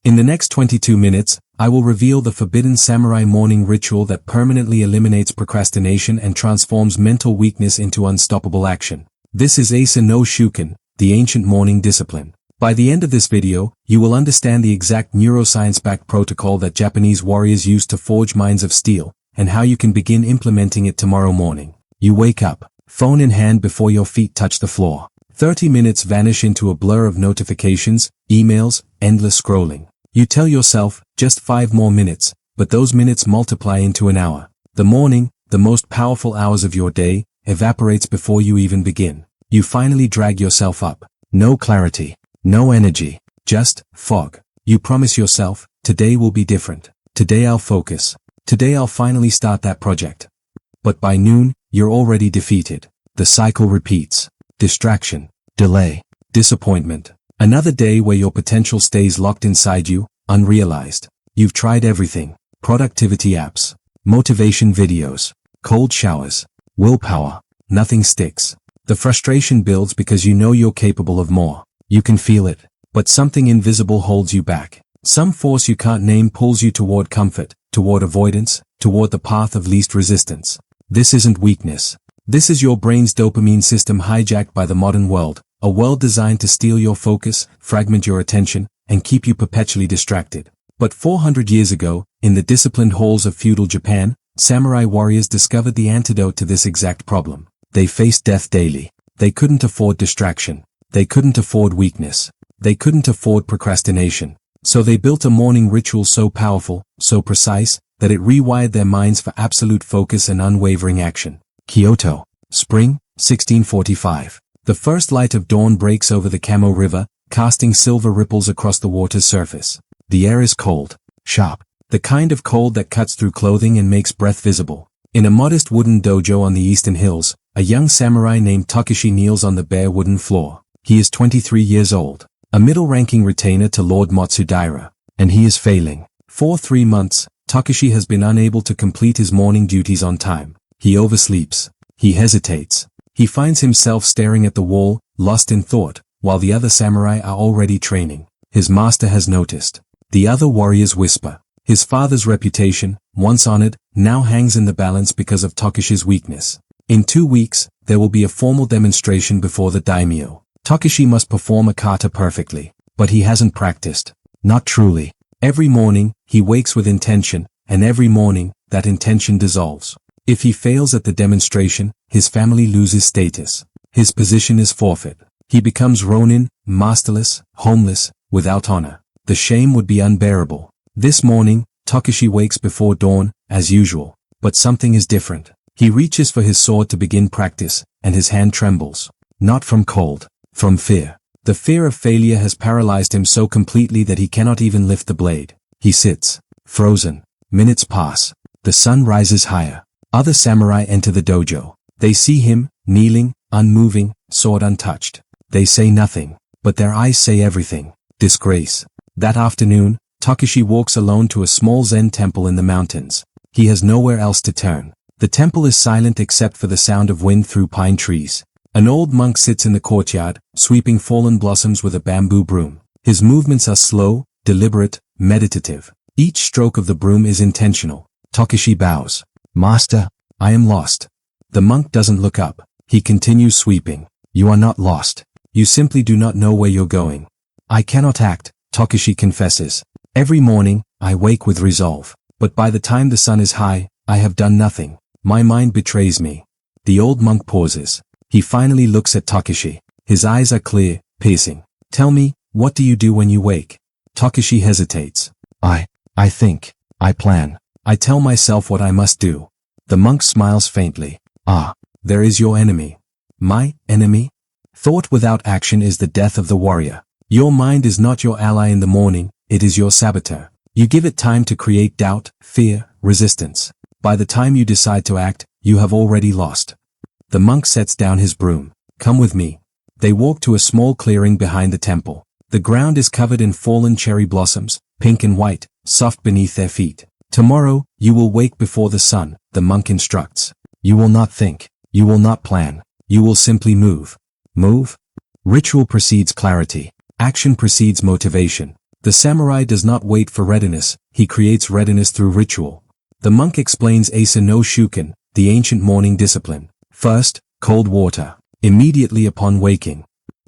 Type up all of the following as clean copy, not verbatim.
In the next 22 minutes, I will reveal the forbidden samurai morning ritual that permanently eliminates procrastination and transforms mental weakness into unstoppable action. This is Asa no Shūkan, the ancient morning discipline. By the end of this video, you will understand the exact neuroscience-backed protocol that Japanese warriors used to forge minds of steel, and how you can begin implementing it tomorrow morning. You wake up, phone in hand before your feet touch the floor. 30 minutes vanish into a blur of notifications, emails, endless scrolling. You tell yourself, just 5 more minutes, but those minutes multiply into an hour. The morning, the most powerful hours of your day, evaporates before you even begin. You finally drag yourself up. No clarity, no energy, just fog. You promise yourself, today will be different. Today I'll focus. Today I'll finally start that project. But by noon, you're already defeated. The cycle repeats. Distraction, delay, disappointment. Another day where your potential stays locked inside you, unrealized. You've tried everything. Productivity apps, motivation videos, cold showers, willpower. Nothing sticks. The frustration builds because you know you're capable of more. You can feel it, but something invisible holds you back. Some force you can't name pulls you toward comfort, toward avoidance, toward the path of least resistance. This isn't weakness. This is your brain's dopamine system hijacked by the modern world, a world designed to steal your focus, fragment your attention, and keep you perpetually distracted. But 400 years ago, in the disciplined halls of feudal Japan, samurai warriors discovered the antidote to this exact problem. They faced death daily. They couldn't afford distraction. They couldn't afford weakness. They couldn't afford procrastination. So they built a morning ritual so powerful, so precise, that it rewired their minds for absolute focus and unwavering action. Kyoto, spring, 1645. The first light of dawn breaks over the Kamo River, casting silver ripples across the water's surface. The air is cold, sharp, the kind of cold that cuts through clothing and makes breath visible. In a modest wooden dojo on the eastern hills, a young samurai named Takeshi kneels on the bare wooden floor. He is 23 years old, a middle-ranking retainer to Lord Matsudaira, and he is failing. For 3 months, Takeshi has been unable to complete his morning duties on time. He oversleeps. He hesitates. He finds himself staring at the wall, lost in thought, while the other samurai are already training. His master has noticed. The other warriors whisper. His father's reputation, once honored, now hangs in the balance because of Takeshi's weakness. In 2 weeks, there will be a formal demonstration before the daimyo. Takeshi must perform a kata perfectly, but he hasn't practiced. Not truly. Every morning, he wakes with intention, and every morning, that intention dissolves. If he fails at the demonstration, his family loses status. His position is forfeit. He becomes ronin, masterless, homeless, without honor. The shame would be unbearable. This morning, Takeshi wakes before dawn, as usual. But something is different. He reaches for his sword to begin practice, and his hand trembles. Not from cold, from fear. The fear of failure has paralyzed him so completely that he cannot even lift the blade. He sits, frozen. Minutes pass. The sun rises higher. Other samurai enter the dojo. They see him, kneeling, unmoving, sword untouched. They say nothing, but their eyes say everything. Disgrace. That afternoon, Takeshi walks alone to a small Zen temple in the mountains. He has nowhere else to turn. The temple is silent except for the sound of wind through pine trees. An old monk sits in the courtyard, sweeping fallen blossoms with a bamboo broom. His movements are slow, deliberate, meditative. Each stroke of the broom is intentional. Takeshi bows. Master, I am lost. The monk doesn't look up. He continues sweeping. You are not lost. You simply do not know where you're going. I cannot act, Takeshi confesses. Every morning, I wake with resolve. But by the time the sun is high, I have done nothing. My mind betrays me. The old monk pauses. He finally looks at Takeshi. His eyes are clear, piercing. Tell me, what do you do when you wake? Takeshi hesitates. I think. I plan. I tell myself what I must do. The monk smiles faintly. Ah, there is your enemy. My enemy? Thought without action is the death of the warrior. Your mind is not your ally in the morning, it is your saboteur. You give it time to create doubt, fear, resistance. By the time you decide to act, you have already lost. The monk sets down his broom. Come with me. They walk to a small clearing behind the temple. The ground is covered in fallen cherry blossoms, pink and white, soft beneath their feet. Tomorrow, you will wake before the sun, the monk instructs. You will not think. You will not plan. You will simply move. Move? Ritual precedes clarity. Action precedes motivation. The samurai does not wait for readiness, he creates readiness through ritual. The monk explains Asa no Shūkan, the ancient morning discipline. First, cold water. Immediately upon waking.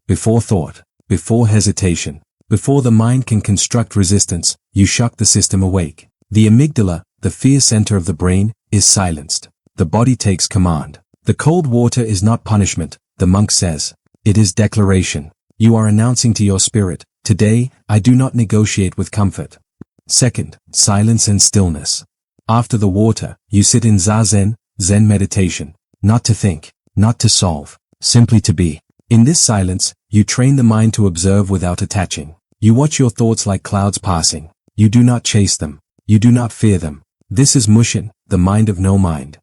Before thought. Before hesitation. Before the mind can construct resistance, you shock the system awake. The amygdala, the fear center of the brain, is silenced. The body takes command. The cold water is not punishment, the monk says. It is declaration. You are announcing to your spirit, today, I do not negotiate with comfort. Second, silence and stillness. After the water, you sit in Zazen, Zen meditation. Not to think, not to solve, simply to be. In this silence, you train the mind to observe without attaching. You watch your thoughts like clouds passing. You do not chase them. You do not fear them. This is Mushin, the mind of no mind.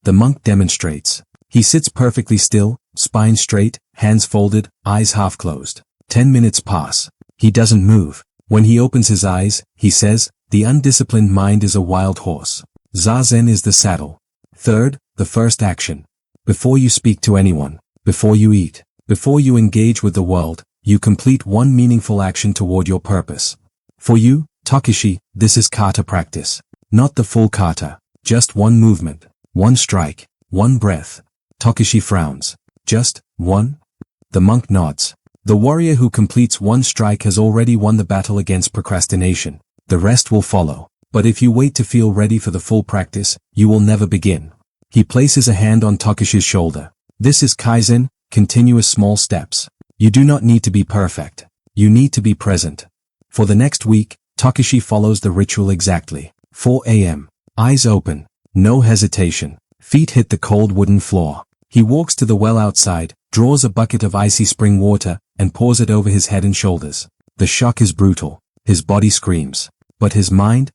The monk demonstrates. He sits perfectly still, spine straight, hands folded, eyes half closed. 10 minutes pass. He doesn't move. When he opens his eyes, he says, the undisciplined mind is a wild horse. Zazen is the saddle. Third, the first action. Before you speak to anyone, before you eat, before you engage with the world, you complete one meaningful action toward your purpose. For you, Takeshi, this is kata practice. Not the full kata. Just one movement, one strike, one breath. Takeshi frowns. Just one? The monk nods. The warrior who completes one strike has already won the battle against procrastination. The rest will follow. But if you wait to feel ready for the full practice, you will never begin. He places a hand on Takeshi's shoulder. This is Kaizen, continuous small steps. You do not need to be perfect. You need to be present. For the next week, Takeshi follows the ritual exactly. 4 a.m. Eyes open. No hesitation. Feet hit the cold wooden floor. He walks to the well outside, draws a bucket of icy spring water, and pours it over his head and shoulders. The shock is brutal. His body screams. But his mind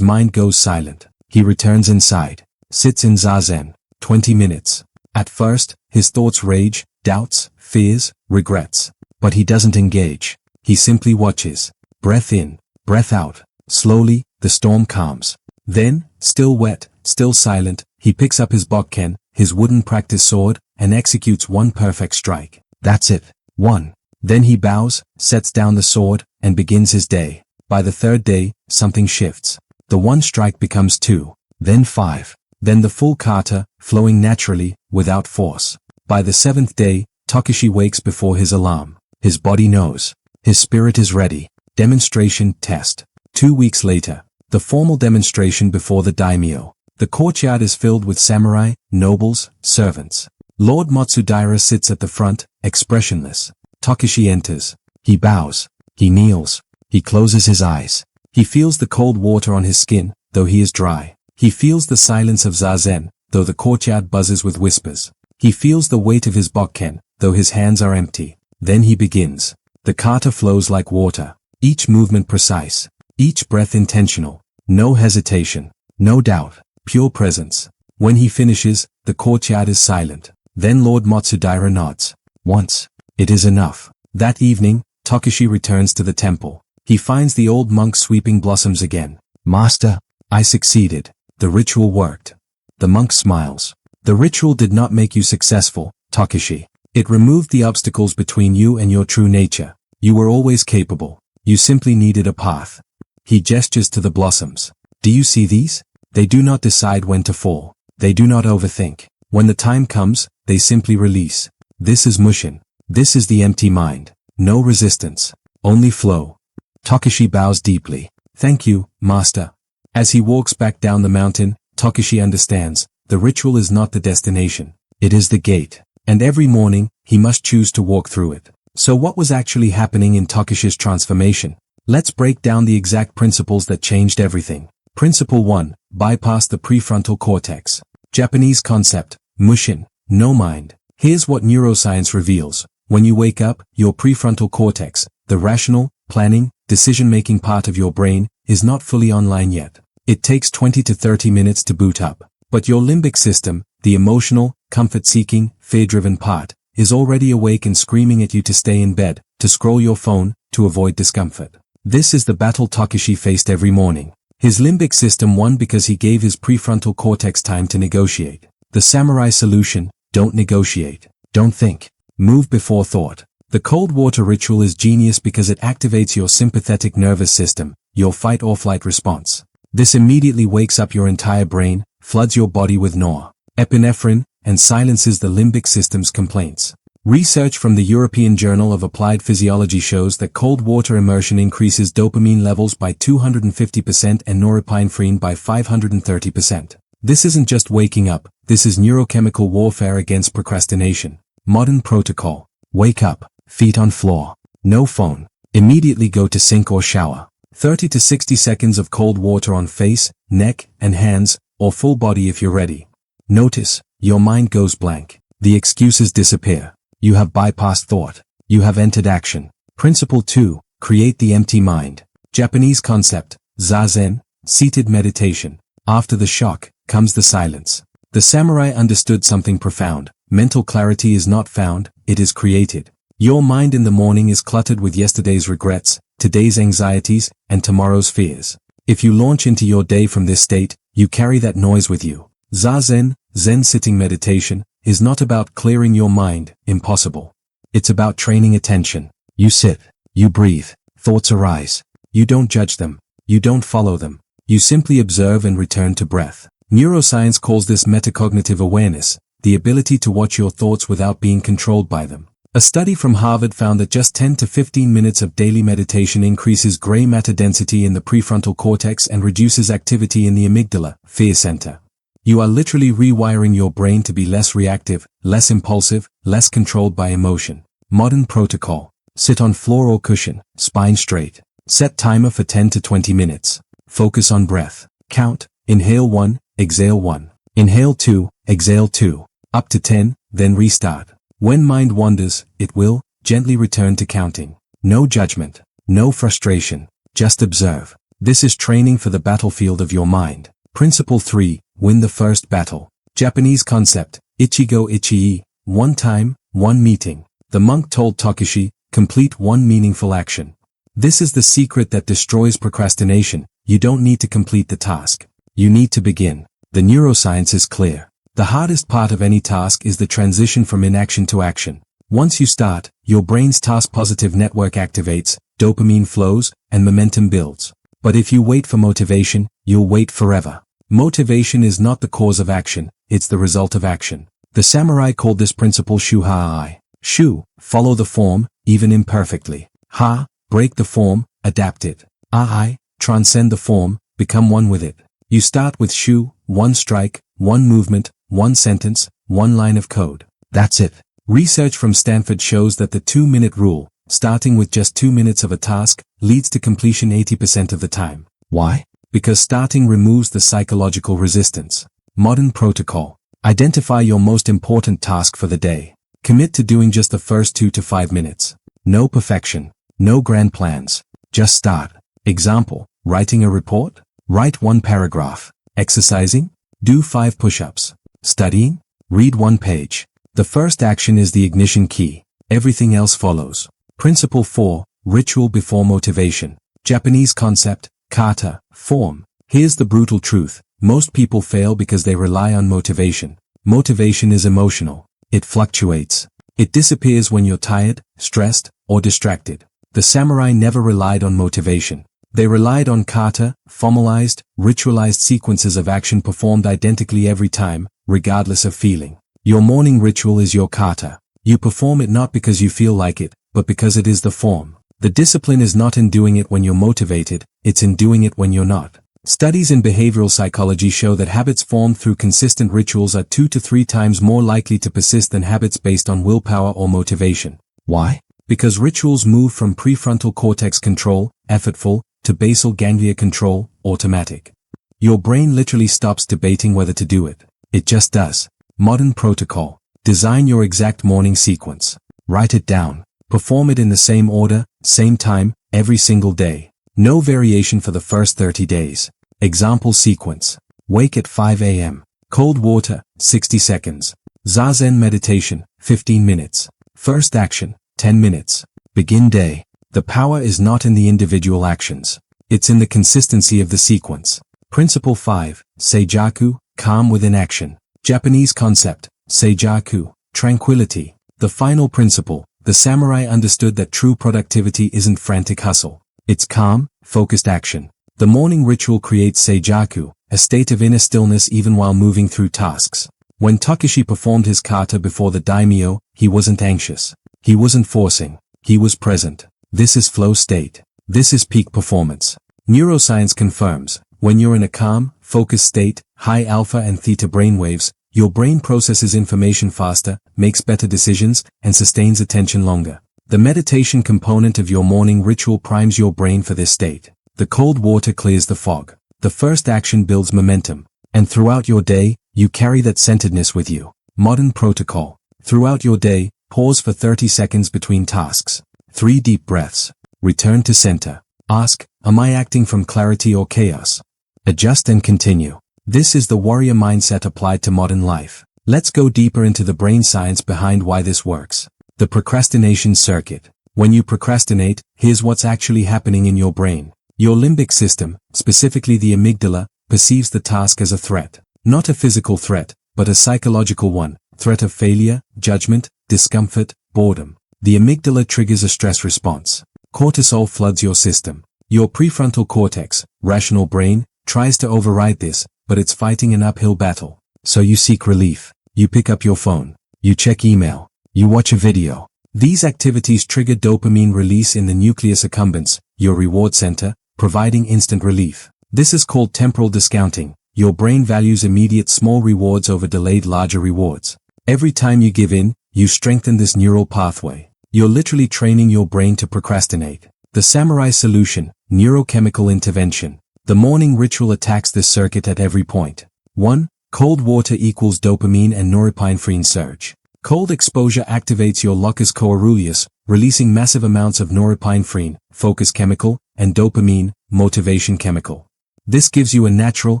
goes silent. He returns inside. Sits in Zazen. 20 minutes. At first, his thoughts rage, doubts, fears, regrets. But he doesn't engage. He simply watches. Breath in, breath out. Slowly, the storm calms. Then, still wet, still silent, he picks up his bokken, his wooden practice sword, and executes one perfect strike. That's it. One. Then he bows, sets down the sword, and begins his day. By the third day, something shifts. The one strike becomes 2. Then 5. Then the full kata, flowing naturally, without force. By the 7th day, Takeshi wakes before his alarm. His body knows. His spirit is ready. Demonstration test. 2 weeks later. The formal demonstration before the daimyo. The courtyard is filled with samurai, nobles, servants. Lord Matsudaira sits at the front, expressionless. Takeshi enters. He bows. He kneels. He closes his eyes. He feels the cold water on his skin, though he is dry. He feels the silence of Zazen, though the courtyard buzzes with whispers. He feels the weight of his bokken, though his hands are empty. Then he begins. The kata flows like water. Each movement precise. Each breath intentional. No hesitation. No doubt. Pure presence. When he finishes, the courtyard is silent. Then Lord Matsudaira nods. Once. It is enough. That evening, Takeshi returns to the temple. He finds the old monk sweeping blossoms again. Master, I succeeded. The ritual worked. The monk smiles. The ritual did not make you successful, Takeshi. It removed the obstacles between you and your true nature. You were always capable. You simply needed a path. He gestures to the blossoms. Do you see these? They do not decide when to fall. They do not overthink. When the time comes, they simply release. This is Mushin. This is the empty mind. No resistance. Only flow. Takeshi bows deeply. Thank you, Master. As he walks back down the mountain, Takeshi understands. The ritual is not the destination. It is the gate. And every morning, he must choose to walk through it. So what was actually happening in Takeshi's transformation? Let's break down the exact principles that changed everything. Principle 1. Bypass the prefrontal cortex. Japanese concept. Mushin. No mind. Here's what neuroscience reveals. When you wake up, your prefrontal cortex, the rational, planning, decision-making part of your brain, is not fully online yet. It takes 20 to 30 minutes to boot up. But your limbic system, the emotional, comfort-seeking, fear-driven part, is already awake and screaming at you to stay in bed, to scroll your phone, to avoid discomfort. This is the battle Takeshi faced every morning. His limbic system won because he gave his prefrontal cortex time to negotiate. The samurai solution: don't negotiate. Don't think. Move before thought. The cold water ritual is genius because it activates your sympathetic nervous system, your fight-or-flight response. This immediately wakes up your entire brain, floods your body with norepinephrine, and silences the limbic system's complaints. Research from the European Journal of Applied Physiology shows that cold water immersion increases dopamine levels by 250% and norepinephrine by 530%. This isn't just waking up, this is neurochemical warfare against procrastination. Modern protocol. Wake up, feet on floor. No phone. Immediately go to sink or shower. 30 to 60 seconds of cold water on face, neck, and hands, or full body if you're ready. Notice, your mind goes blank. The excuses disappear. You have bypassed thought. You have entered action. Principle 2. Create the empty mind. Japanese concept, Zazen, seated meditation. After the shock, comes the silence. The samurai understood something profound. Mental clarity is not found, it is created. Your mind in the morning is cluttered with yesterday's regrets, today's anxieties, and tomorrow's fears. If you launch into your day from this state, you carry that noise with you. Zazen, Zen sitting meditation, is not about clearing your mind, impossible. It's about training attention. You sit, you breathe, thoughts arise. You don't judge them, you don't follow them. You simply observe and return to breath. Neuroscience calls this metacognitive awareness, the ability to watch your thoughts without being controlled by them. A study from Harvard found that just 10 to 15 minutes of daily meditation increases gray matter density in the prefrontal cortex and reduces activity in the amygdala, fear center. You are literally rewiring your brain to be less reactive, less impulsive, less controlled by emotion. Modern protocol. Sit on floor or cushion, spine straight. Set timer for 10 to 20 minutes. Focus on breath. Count. Inhale 1, exhale 1. Inhale 2, exhale 2. Up to 10, then restart. When mind wanders, it will gently return to counting. No judgment. No frustration. Just observe. This is training for the battlefield of your mind. Principle 3. Win the first battle. Japanese concept, Ichigo Ichii, one time, one meeting. The monk told Takeshi, complete one meaningful action. This is the secret that destroys procrastination. You don't need to complete the task. You need to begin. The neuroscience is clear. The hardest part of any task is the transition from inaction to action. Once you start, your brain's task-positive network activates, dopamine flows, and momentum builds. But if you wait for motivation, you'll wait forever. Motivation is not the cause of action, it's the result of action. The samurai called this principle Shūhan. Shū, follow the form, even imperfectly. Ha, break the form, adapt it. Ai, transcend the form, become one with it. You start with Shū, one strike, one movement, one sentence, one line of code. That's it. Research from Stanford shows that the 2-minute rule, starting with just 2 minutes of a task, leads to completion 80% of the time. Why? Because starting removes the psychological resistance. Modern protocol. Identify your most important task for the day. Commit to doing just the first 2 to 5 minutes. No perfection. No grand plans. Just start. Example, writing a report? Write 1 paragraph. Exercising? Do 5 push-ups. Studying? Read 1 page. The first action is the ignition key. Everything else follows. Principle 4. Ritual before motivation. Japanese concept, kata, form. Here's the brutal truth. Most people fail because they rely on motivation. Motivation is emotional. It fluctuates. It disappears when you're tired, stressed, or distracted. The samurai never relied on motivation. They relied on kata, formalized, ritualized sequences of action performed identically every time, regardless of feeling. Your morning ritual is your kata. You perform it not because you feel like it, but because it is the form. The discipline is not in doing it when you're motivated, it's in doing it when you're not. Studies in behavioral psychology show that habits formed through consistent rituals are 2 to 3 times more likely to persist than habits based on willpower or motivation. Why? Because rituals move from prefrontal cortex control, effortful, to basal ganglia control, automatic. Your brain literally stops debating whether to do it. It just does. Modern protocol. Design your exact morning sequence. Write it down. Perform it in the same order, same time, every single day. No variation for the first 30 days. Example sequence. Wake at 5 a.m. Cold water, 60 seconds. Zazen meditation, 15 minutes. First action, 10 minutes. Begin day. The power is not in the individual actions. It's in the consistency of the sequence. Principle 5. Seijaku, calm within action. Japanese concept, seijaku, tranquility. The final principle, the samurai understood that true productivity isn't frantic hustle. It's calm, focused action. The morning ritual creates seijaku, a state of inner stillness even while moving through tasks. When Takeshi performed his kata before the daimyo, he wasn't anxious. He wasn't forcing. He was present. This is flow state. This is peak performance. Neuroscience confirms, when you're in a calm, focused state, high alpha and theta brainwaves, your brain processes information faster, makes better decisions, and sustains attention longer. The meditation component of your morning ritual primes your brain for this state. The cold water clears the fog. The first action builds momentum. And throughout your day, you carry that centeredness with you. Modern protocol. Throughout your day, pause for 30 seconds between tasks. 3 deep breaths. Return to center. Ask, am I acting from clarity or chaos? Adjust and continue. This is the warrior mindset applied to modern life. Let's go deeper into the brain science behind why this works. The procrastination circuit. When you procrastinate, here's what's actually happening in your brain. Your limbic system, specifically the amygdala, perceives the task as a threat. Not a physical threat, but a psychological one. Threat of failure, judgment, discomfort, boredom. The amygdala triggers a stress response. Cortisol floods your system. Your prefrontal cortex, rational brain, tries to override this, but it's fighting an uphill battle. So you seek relief. You pick up your phone. You check email. You watch a video. These activities trigger dopamine release in the nucleus accumbens, your reward center, providing instant relief. This is called temporal discounting. Your brain values immediate small rewards over delayed larger rewards. Every time you give in, you strengthen this neural pathway. You're literally training your brain to procrastinate. The samurai solution, neurochemical intervention. The morning ritual attacks this circuit at every point. 1. Cold water equals dopamine and norepinephrine surge. Cold exposure activates your locus coeruleus, releasing massive amounts of norepinephrine, focus chemical, and dopamine, motivation chemical. This gives you a natural,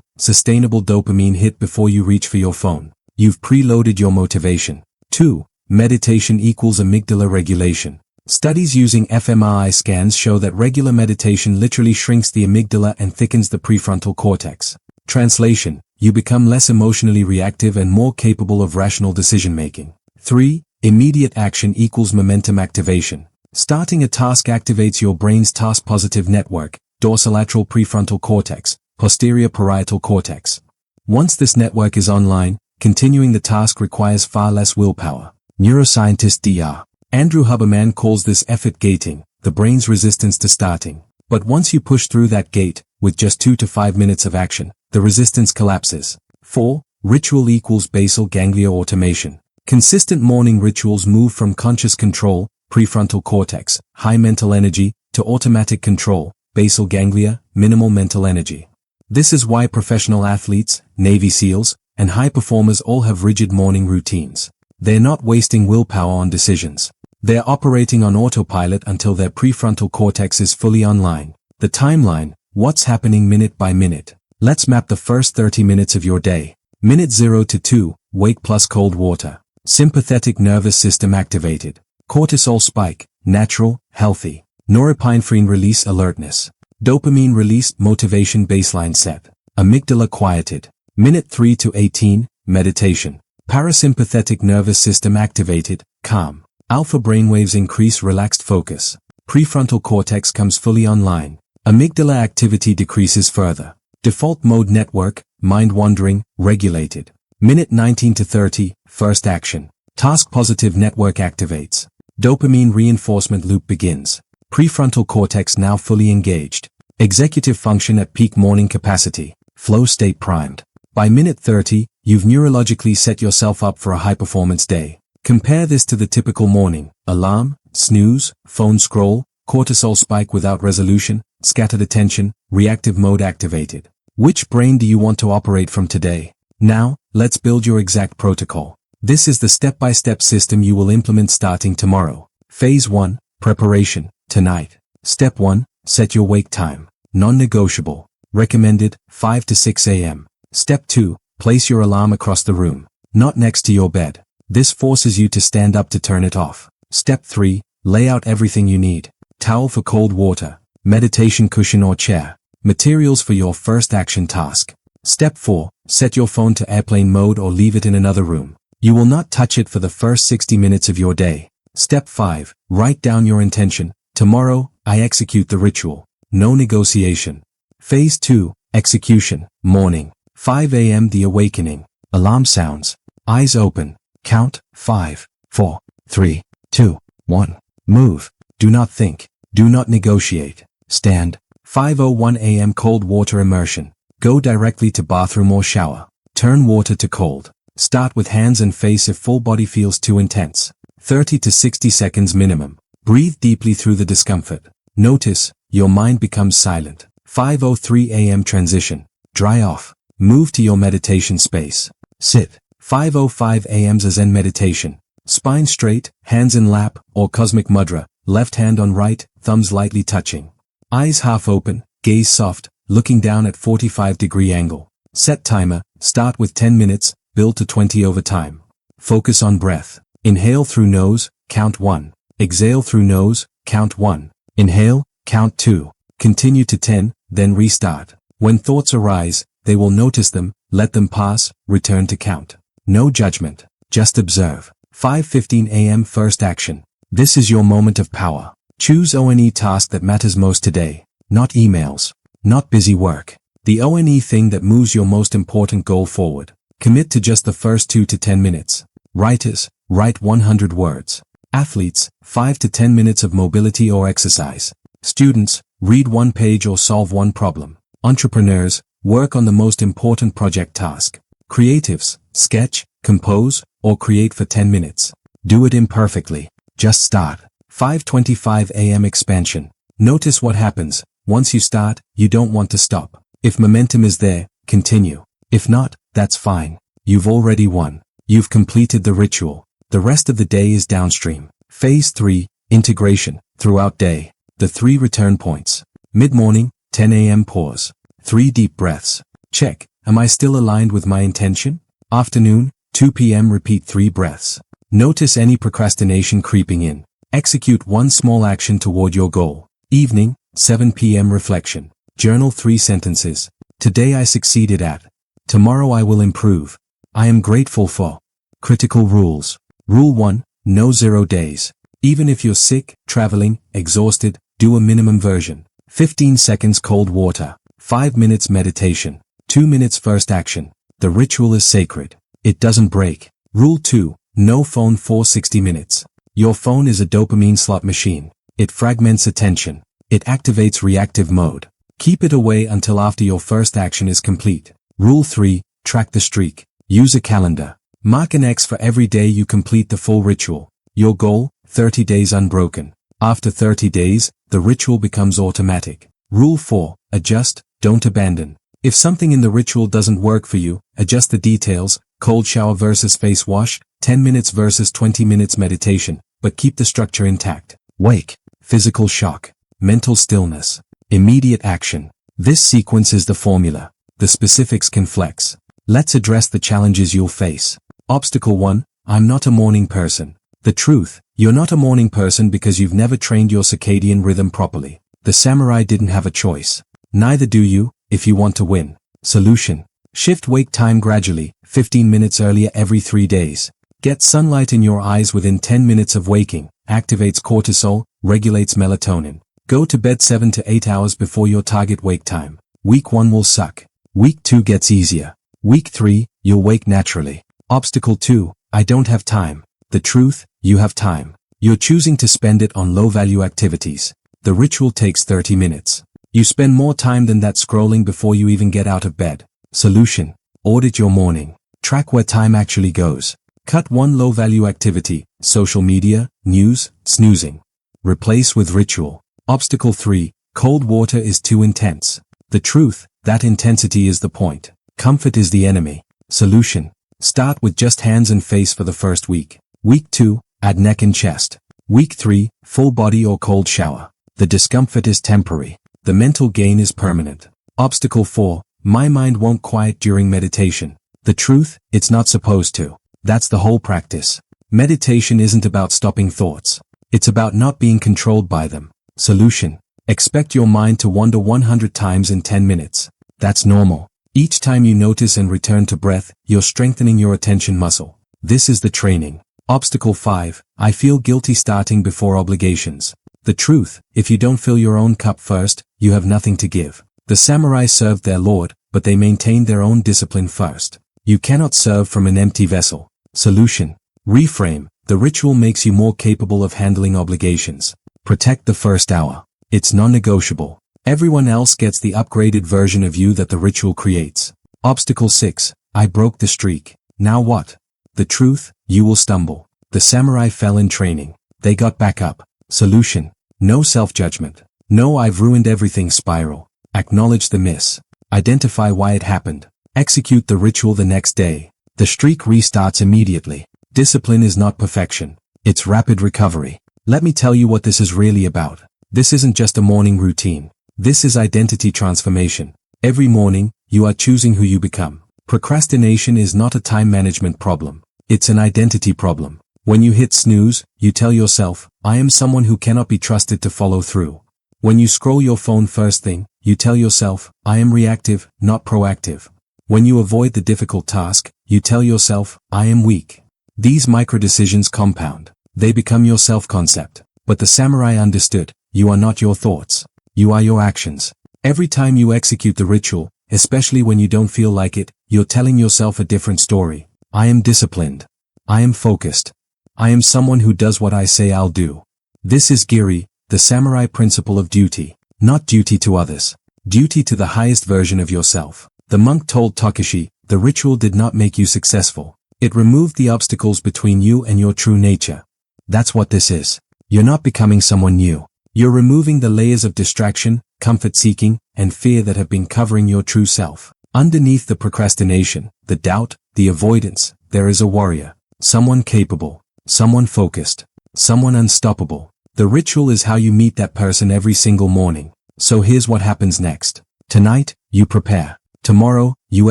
sustainable dopamine hit before you reach for your phone. You've preloaded your motivation. 2. Meditation equals amygdala regulation. Studies using fMRI scans show that regular meditation literally shrinks the amygdala and thickens the prefrontal cortex. Translation: you become less emotionally reactive and more capable of rational decision-making. 3. Immediate action equals momentum activation. Starting a task activates your brain's task-positive network, dorsolateral prefrontal cortex, posterior parietal cortex. Once this network is online, continuing the task requires far less willpower. Neuroscientist Dr. Andrew Huberman calls this effort gating, the brain's resistance to starting. But once you push through that gate, with just 2 to 5 minutes of action, the resistance collapses. 4. Ritual equals basal ganglia automation. Consistent morning rituals move from conscious control, prefrontal cortex, high mental energy, to automatic control, basal ganglia, minimal mental energy. This is why professional athletes, Navy SEALs, and high performers all have rigid morning routines. They're not wasting willpower on decisions. They're operating on autopilot until their prefrontal cortex is fully online. The timeline, what's happening minute by minute. Let's map the first 30 minutes of your day. Minute 0 to 2, wake plus cold water. Sympathetic nervous system activated. Cortisol spike, natural, healthy. Norepinephrine release alertness. Dopamine released motivation baseline set. Amygdala quieted. Minute 3 to 18, meditation. Parasympathetic nervous system activated, calm. Alpha brainwaves increase relaxed focus. Prefrontal cortex comes fully online. Amygdala activity decreases further. Default mode network, mind wandering, regulated. Minute 19 to 30, first action. Task positive network activates. Dopamine reinforcement loop begins. Prefrontal cortex now fully engaged. Executive function at peak morning capacity. Flow state primed. By minute 30, you've neurologically set yourself up for a high-performance day. Compare this to the typical morning. Alarm, snooze, phone scroll, cortisol spike without resolution, scattered attention, reactive mode activated. Which brain do you want to operate from today? Now, let's build your exact protocol. This is the step-by-step system you will implement starting tomorrow. Phase 1, preparation, tonight. Step 1, set your wake time. Non-negotiable. Recommended, 5 to 6 a.m. Step 2, place your alarm across the room, not next to your bed. This forces you to stand up to turn it off. Step 3, lay out everything you need. Towel for cold water, meditation cushion or chair, materials for your first action task. Step 4, set your phone to airplane mode or leave it in another room. You will not touch it for the first 60 minutes of your day. Step 5. Write down your intention. Tomorrow, I execute the ritual. No negotiation. Phase 2. Execution. Morning. 5 a.m. The awakening. Alarm sounds. Eyes open. Count. 5, 4, 3, 2, 1. Move. Do not think. Do not negotiate. Stand. 5:01 a.m. Cold water immersion. Go directly to bathroom or shower. Turn water to cold. Start with hands and face if full body feels too intense. 30 to 60 seconds minimum. Breathe deeply through the discomfort. Notice, your mind becomes silent. 5:03 a.m. Transition. Dry off. Move to your meditation space. Sit. 5:05 a.m. Zazen meditation. Spine straight, hands in lap, or cosmic mudra, left hand on right, thumbs lightly touching. Eyes half open, gaze soft, looking down at 45-degree angle. Set timer, start with 10 minutes, build to 20 over time. Focus on breath. Inhale through nose, count 1. Exhale through nose, count 1. Inhale, count 2. Continue to 10, then restart. When thoughts arise, they will notice them, let them pass, return to count. No judgment, just observe. 5:15 a.m. First action. This is your moment of power. Choose O&E task that matters most today. Not emails. Not busy work. The O&E thing that moves your most important goal forward. Commit to just the first 2 to 10 minutes. Writers, write 100 words. Athletes, 5 to 10 minutes of mobility or exercise. Students, read 1 page or solve 1 problem. Entrepreneurs, work on the most important project task. Creatives, sketch, compose, or create for 10 minutes. Do it imperfectly. Just start. 5:25 a.m. Expansion. Notice what happens. Once you start, you don't want to stop. If momentum is there, continue. If not, that's fine. You've already won. You've completed the ritual. The rest of the day is downstream. Phase 3. Integration. Throughout day. The 3 return points. Mid-morning, 10 a.m. Pause. 3 deep breaths. Check. Am I still aligned with my intention? Afternoon, 2 p.m. Repeat 3 breaths. Notice any procrastination creeping in. Execute 1 small action toward your goal. Evening, 7 p.m. Reflection. Journal 3 sentences. Today I succeeded at. Tomorrow I will improve. I am grateful for. Critical rules. Rule 1. No 0 days. Even if you're sick, traveling, exhausted, do a minimum version. 15 seconds cold water. 5 minutes meditation. 2 minutes first action. The ritual is sacred. It doesn't break. Rule 2. No phone for 60 minutes. Your phone is a dopamine slot machine. It fragments attention. It activates reactive mode. Keep it away until after your first action is complete. Rule 3. Track the streak. Use a calendar. Mark an X for every day you complete the full ritual. Your goal, 30 days unbroken. After 30 days, the ritual becomes automatic. Rule 4. Adjust, don't abandon. If something in the ritual doesn't work for you, adjust the details, cold shower versus face wash, 10 minutes versus 20 minutes meditation, but keep the structure intact. Wake. Physical shock. Mental stillness. Immediate action. This sequence is the formula. The specifics can flex. Let's address the challenges you'll face. Obstacle 1. I'm not a morning person. The truth, you're not a morning person because you've never trained your circadian rhythm properly. The samurai didn't have a choice. Neither do you, if you want to win. Solution. Shift wake time gradually, 15 minutes earlier every 3 days. Get sunlight in your eyes within 10 minutes of waking, activates cortisol, regulates melatonin. Go to bed 7 to 8 hours before your target wake time. Week 1 will suck. Week 2 gets easier. Week 3, you'll wake naturally. Obstacle 2, I don't have time. The truth, you have time. You're choosing to spend it on low-value activities. The ritual takes 30 minutes. You spend more time than that scrolling before you even get out of bed. Solution. Audit your morning. Track where time actually goes. Cut 1 low-value activity, social media, news, snoozing. Replace with ritual. Obstacle 3, cold water is too intense. The truth, that intensity is the point. Comfort is the enemy. Solution. Start with just hands and face for the first week. Week 2, add neck and chest. Week 3, full body or cold shower. The discomfort is temporary. The mental gain is permanent. Obstacle 4, my mind won't quiet during meditation. The truth, it's not supposed to. That's the whole practice. Meditation isn't about stopping thoughts. It's about not being controlled by them. Solution. Expect your mind to wander 100 times in 10 minutes. That's normal. Each time you notice and return to breath, you're strengthening your attention muscle. This is the training. Obstacle 5. I feel guilty starting before obligations. The truth, if you don't fill your own cup first, you have nothing to give. The samurai served their lord, but they maintained their own discipline first. You cannot serve from an empty vessel. Solution. Reframe. The ritual makes you more capable of handling obligations. Protect the first hour. It's non-negotiable. Everyone else gets the upgraded version of you that the ritual creates. Obstacle 6. I broke the streak. Now what? The truth, you will stumble. The samurai fell in training. They got back up. Solution. No self-judgment. No I've ruined everything spiral. Acknowledge the miss. Identify why it happened. Execute the ritual the next day. The streak restarts immediately. Discipline is not perfection. It's rapid recovery. Let me tell you what this is really about. This isn't just a morning routine. This is identity transformation. Every morning, you are choosing who you become. Procrastination is not a time management problem. It's an identity problem. When you hit snooze, you tell yourself, I am someone who cannot be trusted to follow through. When you scroll your phone first thing, you tell yourself, I am reactive, not proactive. When you avoid the difficult task, you tell yourself, I am weak. These micro-decisions compound. They become your self-concept. But the samurai understood, you are not your thoughts. You are your actions. Every time you execute the ritual, especially when you don't feel like it, you're telling yourself a different story. I am disciplined. I am focused. I am someone who does what I say I'll do. This is Giri, the samurai principle of duty. Not duty to others. Duty to the highest version of yourself. The monk told Takeshi, the ritual did not make you successful. It removed the obstacles between you and your true nature. That's what this is. You're not becoming someone new. You're removing the layers of distraction, comfort-seeking, and fear that have been covering your true self. Underneath the procrastination, the doubt, the avoidance, there is a warrior. Someone capable. Someone focused. Someone unstoppable. The ritual is how you meet that person every single morning. So here's what happens next. Tonight, you prepare. Tomorrow, you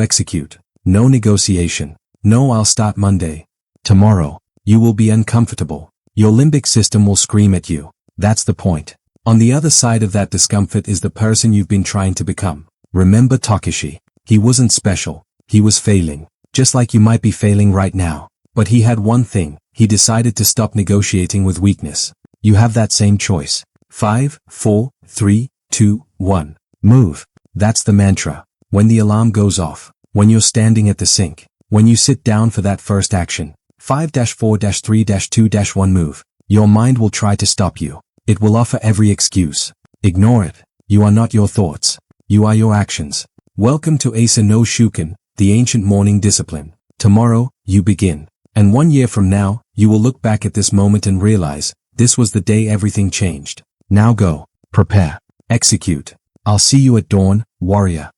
execute. No negotiation. No I'll start Monday. Tomorrow, you will be uncomfortable. Your limbic system will scream at you. That's the point. On the other side of that discomfort is the person you've been trying to become. Remember Takeshi. He wasn't special. He was failing. Just like you might be failing right now. But he had one thing. He decided to stop negotiating with weakness. You have that same choice. 5, 4, 3, 2, 1. Move. That's the mantra. When the alarm goes off. When you're standing at the sink. When you sit down for that first action. 5-4-3-2-1 move. Your mind will try to stop you. It will offer every excuse. Ignore it. You are not your thoughts. You are your actions. Welcome to Asa no Shūkan, the ancient morning discipline. Tomorrow, you begin. And 1 year from now, you will look back at this moment and realize, this was the day everything changed. Now go. Prepare. Execute. I'll see you at dawn, warrior.